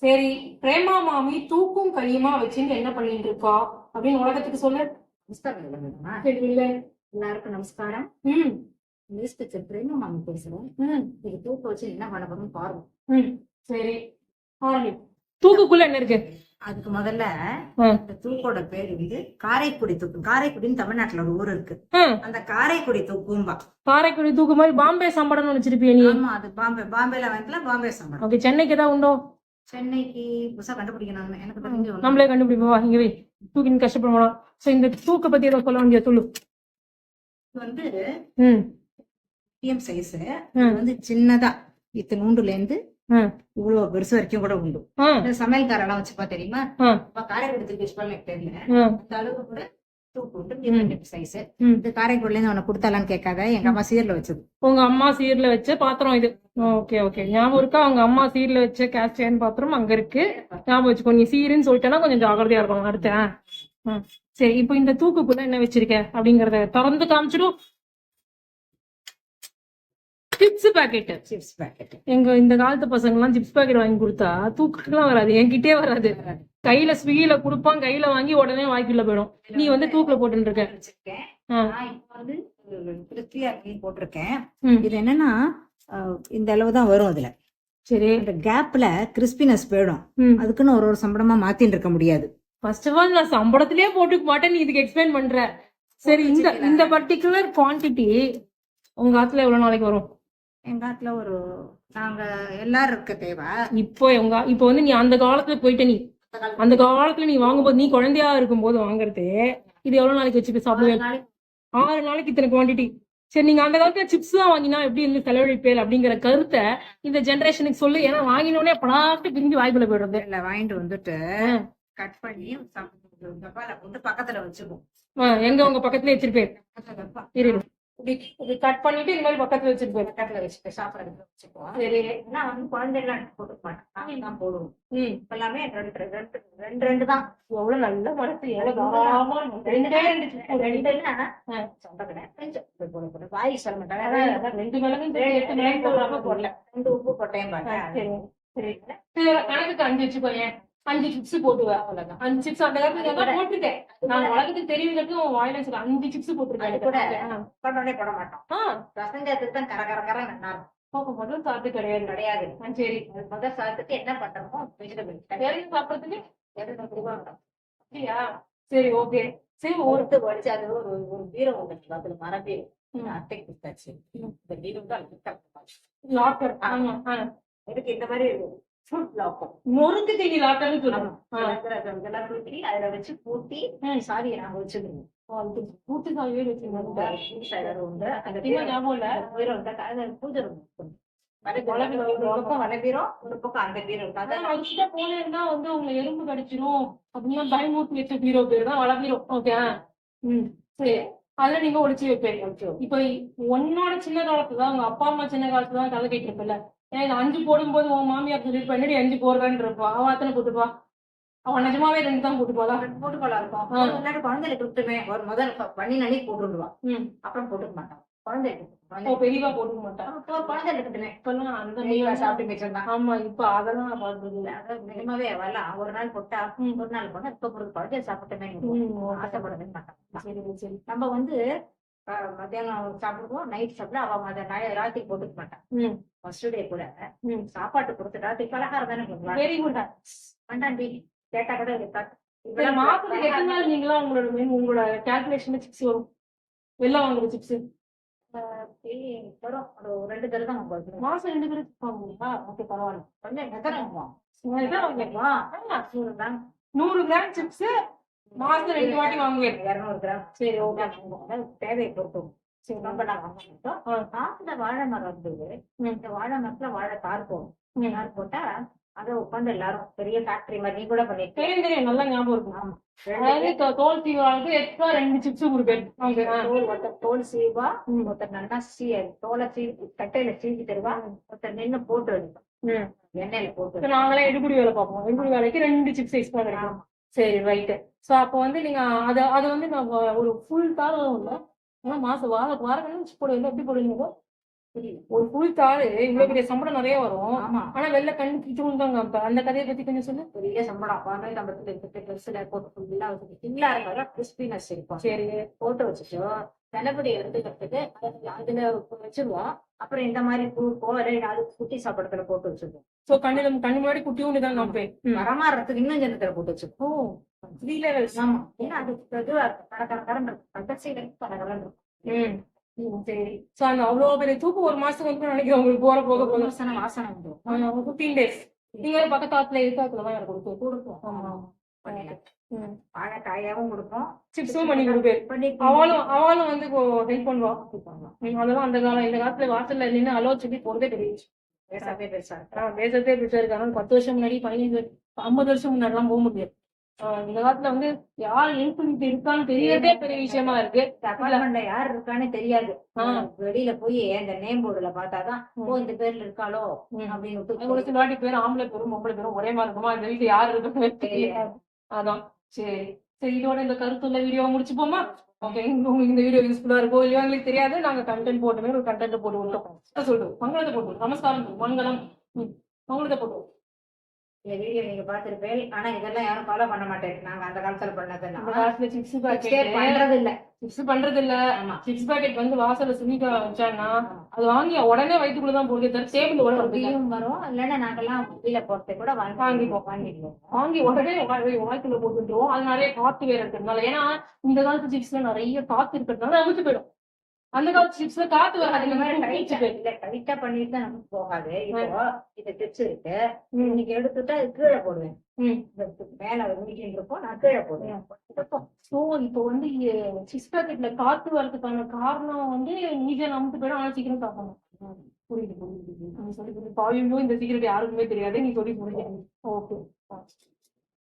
சரி, பிரேமா மாமி தூக்கும் கையுமா வச்சுட்டு என்ன பண்ணிட்டு இருக்கா அப்படின்னு உலகத்துக்கு சொல்லு. நமஸ்காரம் இல்லைங்கம்மா. சரி இல்ல. எல்லாருக்கும் நமஸ்காரம். ம் நியூஸ் டீச்சர் பிரேமா மாமி பேசுறேன். ம் இது தூக்க வச்சு என்ன பண்ண போறோம்னு பாருங்க. ம் சரி ஆரம்பி. தூக்குக்குள்ள என்ன இருக்கு? அதுக்கு முதல்ல இந்த தூக்கோட பேரு வந்து காரைக்குடி தூக்கு. காரைக்குடின்னு தமிழ்நாட்டுல ஒரு ஊர் இருக்கு. அந்த காரைக்குடி தூக்கும்பா. காரைக்குடி தூக்கு மாதிரி பாம்பே சம்படம் வச்சிருப்பிய நீ? ஆமா, அது பாம்பேல வாங்கல, பாம்பே சம்படம். ஓகே, சென்னைக்கு ஏதாவது உண்டோ? சென்னைக்கு புதுசா கண்டுபிடிக்கணும், எனக்கு தெரிஞ்சு நம்மளே கண்டுபிடிப்போம். இங்க வை, தூக்கின்னு கஷ்டப்படுவோம். சோ இந்த தூக்க பத்தி ஏதோ சொல்ல வேண்டிய சொல்லு. வந்து ம் மீடியம் சைஸ் வந்து சின்னதா இத்தனூண்டுல இருந்து இவ்வளவு பெருசு வரைக்கும் கூட உண்டு. இந்த சமையல்காரெல்லாம் வச்சுப்பா தெரியுமா? காரைக்குடி எனக்கு தெரியல, அந்த அளவுக்கு கூட தூக்கு உண்டு. சைஸ் இது காரைக்குடில இருந்து உனக்கு கொடுத்தாலான்னு கேட்காத, எங்க அம்மா சீர்ல வச்சது. உங்க அம்மா சீர்ல வச்ச பாத்திரம் இது. ஓகே ஓகே, ஞாபகம் இருக்கா? அவங்க அம்மா சீர்ல வச்ச கேஸ்டியன் பாத்திரம் அங்க இருக்கு, ஞாபகம் வச்சுக்கோ. நீ சீருன்னு சொல்லிட்டேன்னா கொஞ்சம் ஜாகிரதையா இருக்கும் அடுத்த. சரி, இப்போ இந்த தூக்குக்குள்ள என்ன வச்சிருக்க அப்படிங்கறத திறந்து காமிச்சிடும். Chips packet. Chips packet. எங்க இந்த காலத்து பசங்க எல்லாம் சிப்ஸ் பாக்கெட் வாங்கி கொடுத்தா தூக்குலாம் வராது, என்கிட்டே வராது. கையில ஸ்விக்கில குடுப்பான், கையில வாங்கி உடனே வாய்க்குள்ள போயிடும். நீ வந்து தூக்குல போட்டு இருக்க. போட்டிருக்கேன். இது என்னன்னா இந்த அளவுதான் வரும் அதுல. சரி, அந்த கேப்ல கிறிஸ்பினஸ் போயிடும். அதுக்குன்னு ஒரு சம்பளமா மாத்தின்னு இருக்க முடியாது. ஃபர்ஸ்ட் ஆஃப் ஆல் நான் சம்பளத்திலேயே போட்டுக்க மாட்டேன், நீ இதுக்கு எக்ஸ்பிளைன் பண்ற. சரி, இந்த பர்டிகுலர் குவான்டிட்டி உங்க ஆத்துல எவ்வளவு நாளைக்கு வரும்? எங்க ஆத்துல ஒரு நாங்க எல்லாரும் இருக்க தேவை. இப்போ வந்து நீ அந்த காலத்துல போயிட்ட, நீ அந்த காலத்துல நீ வாங்கும்போது, நீ குழந்தையா இருக்கும் போது வாங்குறது, இது எவ்வளவு நாளைக்கு வச்சு சாப்பிடுவேன்? 6 நாளைக்கு இத்தனை குவான்டிட்டி. சரி, நீங்க அந்த காலத்துல சிப்ஸ் தான் வாங்கினா எப்படி இருந்து செலவழிப்பேர் அப்படிங்கிற கருத்தை இந்த ஜெனரேஷனுக்கு சொல்லு. ஏன்னா வாங்கினோடனே படாட்டு பிரிஞ்சு வாய்க்குள்ள போயிடுறது. இல்ல, வாங்கிட்டு வந்துட்டு கட் பண்ணி டப்பால போட்டு பக்கத்துல வச்சுப்போம். எங்க உங்க பக்கத்துல வச்சிருப்பேன். இது கட் பண்ணிட்டு இந்த மாதிரி பக்கத்துல வச்சிருப்பேன். பக்கத்துல வச்சுட்டு சாப்பிட வச்சுப்போம். சரி, நான் வந்து குழந்தைலாம் போட்டுக்க மாட்டேன், தான் போடுவோம். எல்லாமே ரெண்டு தான். எவ்வளவு நல்ல மனசு, வாய் சொல்ல மாட்டாங்க. 2 மிளகு போடல, 2 உப்பு போட்டேன். கணக்குக்கு 5 வச்சுக்கோயேன். 5 சிப்ஸ் போட்டுவேன், அவ்வளவுதான். 5 சிப்ஸ் அந்த காலத்துல போட்டுட்டேன். நான் உலகத்துக்கு தெரியுறதுக்கு வாயில 5 சிப்ஸ் போட்டுருக்கேன். போட மாட்டோம். ரசஞ்சத்துக்கு தான் கர கர கர நல்லா இருக்கும். முதல் சாப்பிட்டு கிடையாது. சரி, முதல் சாப்பிட்டுட்டு என்ன பண்றோமோ வெஜிடபிள் சாப்பிடறதுக்கு அப்படியா? சரி, ஓகே. சரி, ஒருத்து வடிச்சு அது ஒரு பீரோ வந்துச்சு, அதுல மரபீரோ அட்டை கொடுத்தாச்சு. இந்த பீரோ தான் லாக்கர். இதுக்கு இந்த மாதிரி முறுக்கு தீனி லாக்கர்னு சொல்லணும். அதுல வச்சு பூட்டி சாவியை நாங்க வச்சுக்கணும். பூட்டு சாவியே வச்சுக்கணும். பூஜை ஒரு பக்கம் வலபீரோ, ஒரு பக்கம் அந்த பீரோ. போனா வந்து உங்களை எறும்பு கடிச்சிரும் அப்படின்னா பயமூட்டி வச்ச பீரோ பேரு தான் வளபீரோ. ஓகே. சரி, அதுல நீங்க ஒளிச்சு வைப்பீங்க. இப்ப உன்னோட சின்ன காலத்துதான், உங்க அப்பா அம்மா சின்ன காலத்துதான் கதை கேட்டு இருப்பல. ஏன்னா 5 போடும்போது உன் மாமியார் சொல்லிருப்பா, என்னடி 5 போடுறேன்னு இருப்பா. அவன் அத்தனை போட்டுப்பா, அவன் நிஜமாவே 2 தான் போட்டுப்பாதான். போட்டுக்கோளா இருக்கும். முன்னாடி குழந்தைகளுக்கு விட்டுமே ஒரு முதல் பண்ணி நடி போட்டுடுவான், அப்புறம் போட்டுக்க மாட்டான். குழந்தைகளுக்கு பெரியவா போட்டுக்க மாட்டான். குழந்தைகளுக்கு இப்பெல்லாம் அந்த சாப்பிட்டு மிச்சம். ஆமா, இப்ப அதெல்லாம் நான் பார்த்தது இல்லை. அதாவது நிஜமாவே வரலாம், ஒரு நாள் போட்டா ஒரு நாள் போட்டா இப்ப குழந்தைய சாப்பிட்டுமே ஆசைப்படவே மாட்டான். சரி சரி, நம்ம வந்து மத்தியானம் சாப்பிடுவோம், நைட் சாப்பிட அவ ராத்திரி போட்டுக்க மாட்டான். ஃபர்ஸ்ட் டே கூட சாப்பாட்டு கொடுத்துட்டா பலகாரம் தானே. Very good. வேண்டாண்டி கேட்டா கூட மாசத்துக்கு எத்தனை நாள் நீங்களா உங்களோட கால்குலேஷன் சிப்ஸ் வரும்? வெளில வாங்குற சிப்ஸ் வரும், ஒரு 2 தடவை தான் வாங்குவோம். மாசம் 2 தடவை வாங்குவீங்களா? ஓகே, பரவாயில்ல. கொஞ்சம் எத்தனை வாங்குவோம்? 100 கிராம் சிப்ஸ் மாசம் 2 வாட்டி வாங்குவேன். 200 கிராம். சரி, ஓகே. தேவையை பொறுத்தோம். சரி, ரொம்ப நான் வாங்க மாட்டோம். காட்டுல வாழை மரம் இருந்தது. இந்த வாழை மரத்துல வாழை தார் போடும். தார் போட்டா அதை உட்காந்து எல்லாரும் பெரிய ஃபேக்டரி மாதிரி கூட பண்ணிட்டு தெரியும். நல்லா ஞாபகம் இருக்கும். அதாவது தோல் சீவாவுக்கு எக்ஸ்ட்ரா 2 சிப்ஸ் கொடுப்பேன். தோல் சீவா, ஒருத்தர் நல்லா தோலை சீவி கட்டையில சீவி தருவா, ஒருத்தர் நின்று போட்டு எடுப்போம் எண்ணெயில போட்டு. நாங்களே எடுபடி வேலை பார்ப்போம். எடுபடி வேலைக்கு 2 சிப்ஸ் எக்ஸ்ட்ரா கிடைக்கும். சரி, ரைட்டு. சோ அப்போ வந்து நீங்க அது வந்து நான் ஒரு ஃபுல் தாரம் இல்லை, ஆனா மாசம் வாரக்கணும் போடுவீங்க. எப்படி போடுவீங்க? புரியல. ஒரு ஃபுல் தாரு இவ்வளவு பெரிய சம்பளம் நிறைய வரும். ஆமா, ஆனா வெளில கண்ணு கிச்சுன்னு தான் காமிப்பேன். அந்த கதையை பத்தி கொஞ்சம் சொல்லு. பெரிய சம்பளம். அப்பவே கம்பத்துல எடுத்துட்டு பெருசுல போட்டு ஃபுல்லா வச்சுட்டு தில்லா இருக்கிற கிறிஸ்பினஸ் இருக்கும். சரி. போட்டு வச்சுட்டு தளபதி எடுத்துக்கிறதுக்கு அதுல வச்சிருவோம். அப்புறம் இந்த மாதிரி பூ கோரை அது குட்டி சாப்பிடத்துல போட்டு வச்சிருவோம். சோ கண்ணு முன்னாடி குட்டியூண்டு தான் காமிப்பேன். வரமாறதுக்கு இன்னும் ஜனத்துல போட்டு வச்சிருக்கோம். ஓ 3 லெவல்ஸ். ஆமா, ஏன்னா அது இதுவா இருக்கும். கரகரன்னு இருக்கும். கடைசியில கரகரன்னு இருக்கும். சரி. சோ அந்த அவ்வளவு பெரிய தூக்கம் ஒரு மாசத்துக்கு வந்து நினைக்கிறேன் உங்களுக்கு போற போக போக. வாசனை வாசனை வந்துடும். 15 days. நீங்க பக்கத்து ஆத்துல எதிர்த்தாத்துல தான் எனக்கு கொடுத்து கொடுப்போம். ஆமா. வாழைக்காயாவும் கொடுப்போம். சிப்ஸும் பண்ணி கொடுப்பேன். பண்ணி அவளும் வந்து ஹெல்ப் பண்ணுவா. அதெல்லாம் அந்த காலம் இந்த காலத்துல வாசல்ல நின்று அலோ சொல்லி போறதே பெரிய விஷயம். பேசாவே பெருசா இருக்கு. பேசத்தே பெருசா இருக்காங்க. 10 வருஷம் முன்னாடி 15 50 வருஷம் முன்னாடி எல்லாம் போக முடியாது. இந்த காலத்துல வந்து யார் ஹெல்ப் பண்ணிட்டு இருக்கான்னு தெரியறதே பெரிய விஷயமா இருக்கு. அபார்ட்மெண்ட்ல யாரு இருக்கான்னு தெரியாது. வெளியில போய் அந்த நேம் போர்டுல பார்த்தாதான் ஓ இந்த பேர்ல இருக்காளோ அப்படின்னு ஒரு சில வாட்டி பேரும் ஆம்பளை பேரும் பொம்பளை பேரும் ஒரே மாதிரி இருக்குமா, இந்த வீட்டுல யாரு இருக்குன்னு தெரியாது. அதான் சரி சரி இதோட இந்த கருத்துள்ள வீடியோ முடிச்சுப்போமா? ஓகே, உங்களுக்கு இந்த வீடியோ யூஸ்ஃபுல்லா இருக்கும் இல்லையா எங்களுக்கு தெரியாது. நாங்க கண்டென்ட் போட்டுமே ஒரு கண்டென்ட் போட்டு விட்டோம். சொல்லுவோம் மங்களத்தை போட்டு நமஸ்காரம் மங்களம் மங்களத்தை போட்டு இந்த வீடியோ நீங்க பாத்துருப்பேன். ஆனா இதெல்லாம் யாரும் ஃபாலோ பண்ண மாட்டேன். நாங்க அந்த காலத்துல பண்ணதெல்லாம் அந்த காலத்துல சிப்ஸ் பண்றது இல்ல. சிப்ஸ் பண்றது இல்ல. சிப்ஸ் பாக்கெட் வந்து வாசல்ல சிமிக்கா வச்சாங்கன்னா அது வாங்கி உடனே வயிற்றுக்குள்ளதான் போடுது. டேபிள் வரும். இல்லன்னா நாங்கெல்லாம் வெளியில போறதை கூட வாங்கிடுவோம். வாங்கி உடனே வாய்க்குள்ள போட்டுருவோம். அது நிறைய காத்து வேற இருக்கிறதுனால. ஏன்னா இந்த காலத்து சிப்ஸ்ல நிறைய காத்து இருக்கிறதுனால அமுத்து போயிடும். அந்த காலத்து சிப்ஸ்ல காத்து வராது. டைட்டா பண்ணிட்டு தான் நமக்கு போகாது. இப்போ இது டிப்ஸ் இருக்கு. இன்னைக்கு எடுத்துட்டா அது கீழே போடுவேன். மேல மீட்டிங் இருக்கும், நான் கீழே போடுவேன். சோ இப்போ வந்து சிப்ஸ் பாக்கெட்ல காத்து வரதுக்கான காரணம் வந்து நீங்க நமக்கு போயிடும். ஆனா சீக்கிரம் சாப்பிடணும். புரியுது. நீ சொல்லி பாயும் இந்த சீக்கிரம் யாருக்குமே தெரியாது. நீ சொல்லி புரியுது. ஓகே.